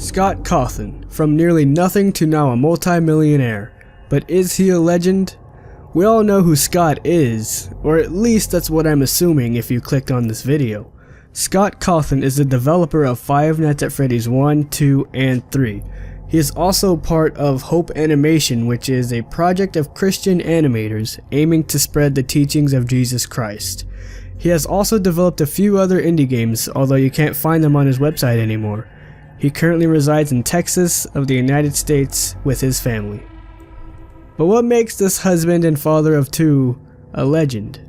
Scott Cawthon, from nearly nothing to now a multi-millionaire. But is he a legend? We all know who Scott is, or at least that's what I'm assuming if you clicked on this video. Scott Cawthon is the developer of Five Nights at Freddy's 1, 2, and 3. He is also part of Hope Animation, which is a project of Christian animators aiming to spread the teachings of Jesus Christ. He has also developed a few other indie games, although you can't find them on his website anymore. He currently resides in Texas of the United States with his family. But what makes this husband and father of two a legend?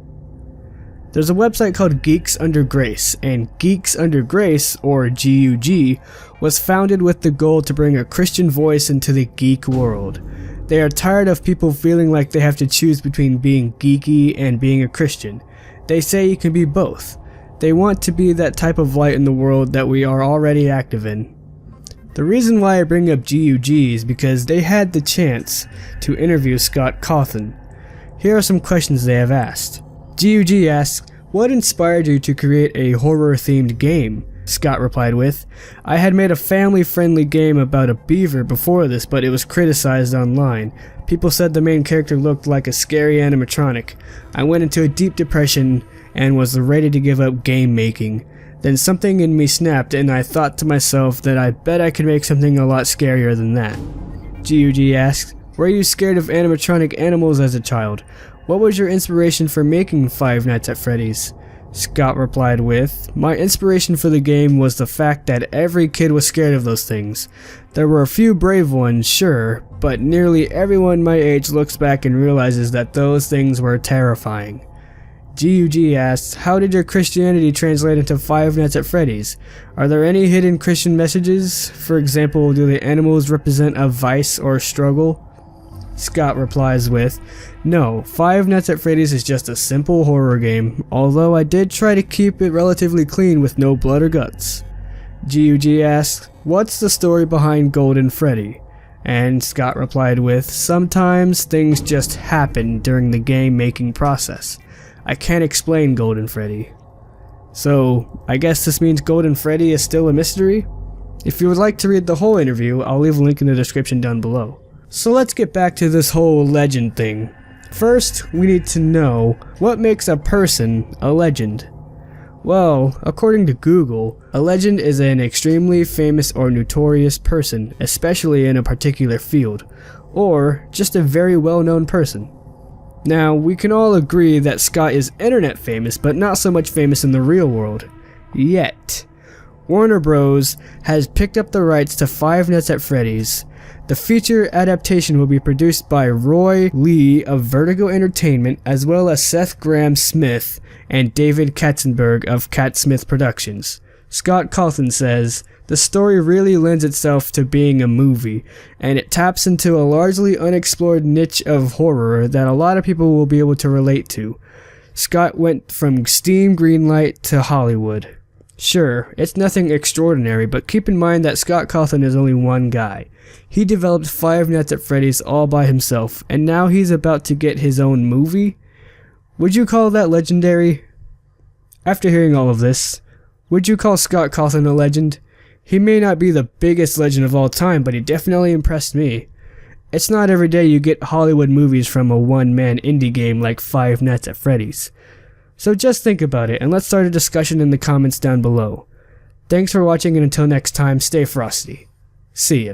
There's a website called Geeks Under Grace, and Geeks Under Grace, or GUG, was founded with the goal to bring a Christian voice into the geek world. They are tired of people feeling like they have to choose between being geeky and being a Christian. They say you can be both. They want to be that type of light in the world that we are already active in. The reason why I bring up GUG is because they had the chance to interview Scott Cawthon. Here are some questions they have asked. GUG asks, "What inspired you to create a horror-themed game?" Scott replied with, "I had made a family-friendly game about a beaver before this, but it was criticized online. People said the main character looked like a scary animatronic. I went into a deep depression and was ready to give up game making. Then something in me snapped and I thought to myself that I bet I could make something a lot scarier than that." GUG asks, "Were you scared of animatronic animals as a child? What was your inspiration for making Five Nights at Freddy's?" Scott replied with, "My inspiration for the game was the fact that every kid was scared of those things. There were a few brave ones, sure, but nearly everyone my age looks back and realizes that those things were terrifying." GUG asks, "How did your Christianity translate into Five Nights at Freddy's? Are there any hidden Christian messages? For example, do the animals represent a vice or a struggle?" Scott replies with, "No, Five Nights at Freddy's is just a simple horror game, although I did try to keep it relatively clean with no blood or guts." GUG asks, "What's the story behind Golden Freddy?" And Scott replied with, "Sometimes things just happen during the game making process. I can't explain Golden Freddy." So, I guess this means Golden Freddy is still a mystery? If you would like to read the whole interview, I'll leave a link in the description down below. So let's get back to this whole legend thing. First, we need to know what makes a person a legend. Well, according to Google, a legend is an extremely famous or notorious person, especially in a particular field, or just a very well-known person. Now, we can all agree that Scott is internet famous, but not so much famous in the real world. Yet. Warner Bros. Has picked up the rights to Five Nights at Freddy's. The feature adaptation will be produced by Roy Lee of Vertigo Entertainment, as well as Seth Grahame-Smith and David Katzenberg of Cat-Smith Productions. Scott Cawthon says, "The story really lends itself to being a movie, and it taps into a largely unexplored niche of horror that a lot of people will be able to relate to." Scott went from Steam Greenlight to Hollywood. Sure, it's nothing extraordinary, but keep in mind that Scott Cawthon is only one guy. He developed Five Nights at Freddy's all by himself, and now he's about to get his own movie? Would you call that legendary? After hearing all of this, would you call Scott Cawthon a legend? He may not be the biggest legend of all time, but he definitely impressed me. It's not every day you get Hollywood movies from a one-man indie game like Five Nights at Freddy's. So just think about it, and let's start a discussion in the comments down below. Thanks for watching, and until next time, stay frosty. See ya.